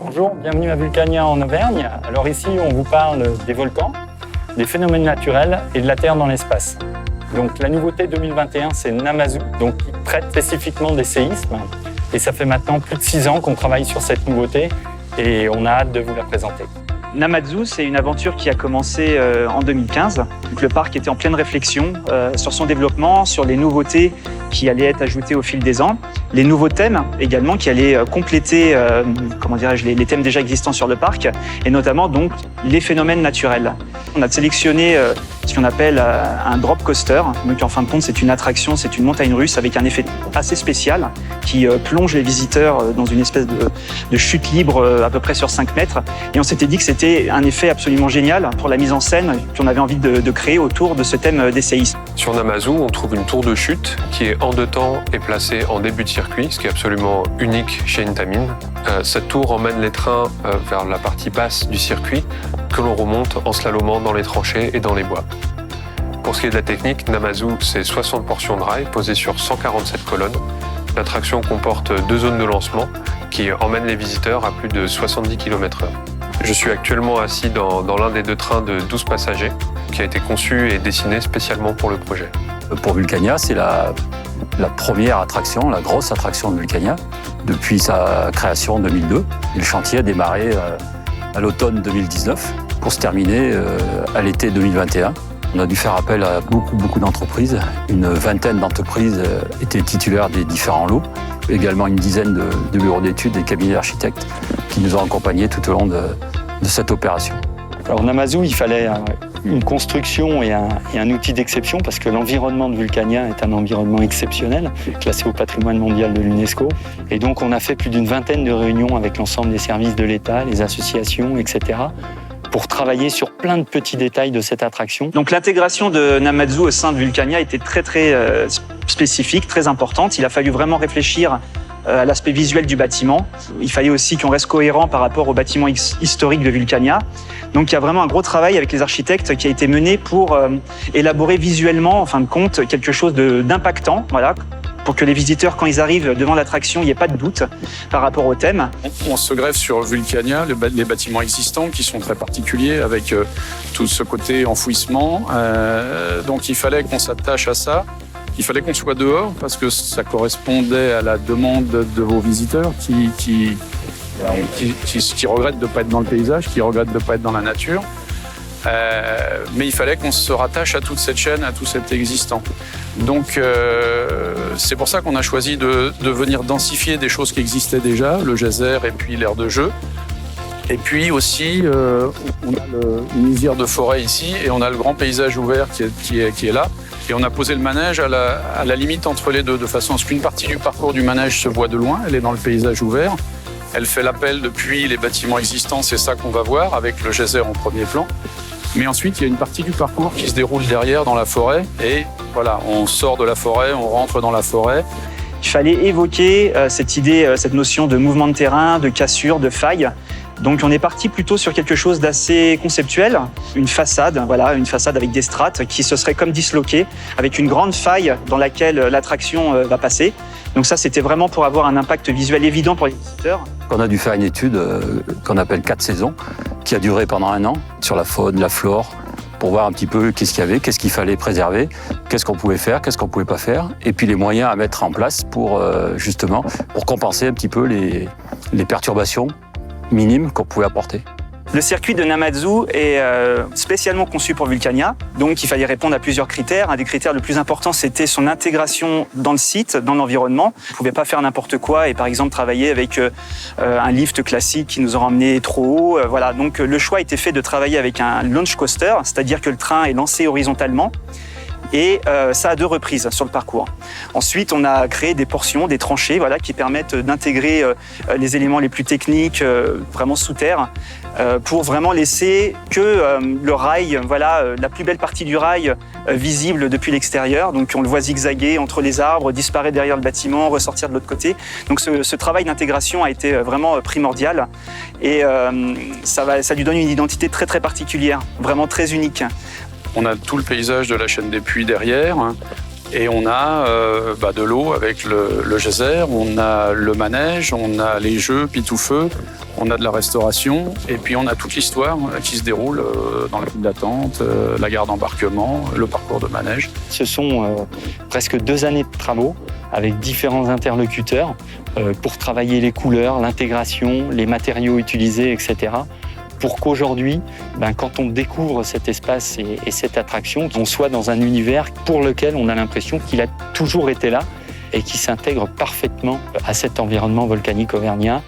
Bonjour, bienvenue à Vulcania en Auvergne. Alors ici, on vous parle des volcans, des phénomènes naturels et de la Terre dans l'espace. Donc la nouveauté 2021, c'est Namazu, donc qui traite spécifiquement des séismes. Et ça fait maintenant plus de 6 ans qu'on travaille sur cette nouveauté et on a hâte de vous la présenter. Namazu, c'est une aventure qui a commencé en 2015. Donc, le parc était en pleine réflexion sur son développement, sur les nouveautés qui allaient être ajoutées au fil des ans, les nouveaux thèmes également qui allaient compléter les thèmes déjà existants sur le parc, et notamment donc les phénomènes naturels. On a sélectionné ce qu'on appelle un drop coaster. Donc en fin de compte, c'est une attraction, c'est une montagne russe avec un effet assez spécial qui plonge les visiteurs dans une espèce de chute libre à peu près sur 5 mètres. Et on s'était dit que c'était un effet absolument génial pour la mise en scène qu'on avait envie de créer autour de ce thème des séismes. Sur Namazu, on trouve une tour de chute qui est en 2 temps et placée en début de circuit, ce qui est absolument unique chez Intamin. Cette tour emmène les trains vers la partie basse du circuit que l'on remonte en slalomant dans les tranchées et dans les bois. Pour ce qui est de la technique, Namazu, c'est 60 portions de rails posées sur 147 colonnes. L'attraction comporte 2 zones de lancement qui emmènent les visiteurs à plus de 70 km/h. Je suis actuellement assis dans l'un des 2 trains de 12 passagers qui a été conçu et dessiné spécialement pour le projet. Pour Vulcania, c'est la première attraction, la grosse attraction de Vulcania depuis sa création en 2002. Et le chantier a démarré à l'automne 2019 pour se terminer à l'été 2021. On a dû faire appel à beaucoup d'entreprises. Une vingtaine d'entreprises étaient titulaires des différents lots. Également une dizaine de bureaux d'études et cabinets d'architectes qui nous ont accompagnés tout au long de cette opération. Alors Namazu, il fallait une construction et un outil d'exception parce que l'environnement de Vulcania est un environnement exceptionnel, classé au patrimoine mondial de l'UNESCO. Et donc on a fait plus d'une vingtaine de réunions avec l'ensemble des services de l'État, les associations, etc., pour travailler sur plein de petits détails de cette attraction. Donc l'intégration de Namazu au sein de Vulcania était très spécifique, très importante. Il a fallu vraiment réfléchir à l'aspect visuel du bâtiment. Il fallait aussi qu'on reste cohérent par rapport au bâtiment historique de Vulcania. Donc il y a vraiment un gros travail avec les architectes qui a été mené pour élaborer visuellement, en fin de compte, quelque chose d'impactant, voilà, pour que les visiteurs, quand ils arrivent devant l'attraction, il n'y ait pas de doute par rapport au thème. On se greffe sur Vulcania, les bâtiments existants qui sont très particuliers avec tout ce côté enfouissement. Donc il fallait qu'on s'attache à ça. Il fallait qu'on soit dehors parce que ça correspondait à la demande de vos visiteurs qui regrettent de ne pas être dans le paysage, qui regrettent de ne pas être dans la nature. Mais il fallait qu'on se rattache à toute cette chaîne, à tout cet existant. Donc c'est pour ça qu'on a choisi de venir densifier des choses qui existaient déjà, le geyser et puis l'aire de jeu. Et puis aussi, on a une lisière de forêt ici et on a le grand paysage ouvert qui est là. Et on a posé le manège à la limite entre les deux, de façon à ce qu'une partie du parcours du manège se voit de loin, elle est dans le paysage ouvert. Elle fait l'appel depuis les bâtiments existants, c'est ça qu'on va voir, avec le geyser en premier plan. Mais ensuite, il y a une partie du parcours qui se déroule derrière dans la forêt. Et voilà, on sort de la forêt, on rentre dans la forêt. Il fallait évoquer cette idée, cette notion de mouvement de terrain, de cassure, de faille. Donc on est parti plutôt sur quelque chose d'assez conceptuel, une façade avec des strates qui se seraient comme disloquées, avec une grande faille dans laquelle l'attraction va passer. Donc ça, c'était vraiment pour avoir un impact visuel évident pour les visiteurs. On a dû faire une étude qu'on appelle 4 saisons, qui a duré pendant 1 an, sur la faune, la flore, pour voir un petit peu qu'est-ce qu'il y avait, qu'est-ce qu'il fallait préserver, qu'est-ce qu'on pouvait faire, qu'est-ce qu'on pouvait pas faire, et puis les moyens à mettre en place pour compenser un petit peu les perturbations minimes qu'on pouvait apporter. Le circuit de Namazu est spécialement conçu pour Vulcania, donc il fallait répondre à plusieurs critères. Un des critères le plus important, c'était son intégration dans le site, dans l'environnement. On ne pouvait pas faire n'importe quoi et par exemple travailler avec un lift classique qui nous aurait emmené trop haut. Voilà. Donc le choix a été fait de travailler avec un launch coaster, c'est-à-dire que le train est lancé horizontalement. Et ça à 2 reprises sur le parcours. Ensuite, on a créé des portions, des tranchées, voilà, qui permettent d'intégrer les éléments les plus techniques, vraiment sous terre, pour vraiment laisser que le rail, voilà, la plus belle partie du rail visible depuis l'extérieur. Donc on le voit zigzaguer entre les arbres, disparaître derrière le bâtiment, ressortir de l'autre côté. Donc ce travail d'intégration a été vraiment primordial et ça lui donne une identité très particulière, vraiment très unique. On a tout le paysage de la chaîne des Puys derrière. Et on a de l'eau avec le geyser, on a le manège, on a les jeux Pitoufeu, on a de la restauration, et puis on a toute l'histoire qui se déroule dans la file d'attente, la gare d'embarquement, le parcours de manège. Ce sont presque 2 années de travaux avec différents interlocuteurs pour travailler les couleurs, l'intégration, les matériaux utilisés, etc. Pour qu'aujourd'hui, quand on découvre cet espace et cette attraction, on soit dans un univers pour lequel on a l'impression qu'il a toujours été là et qui s'intègre parfaitement à cet environnement volcanique auvergnat.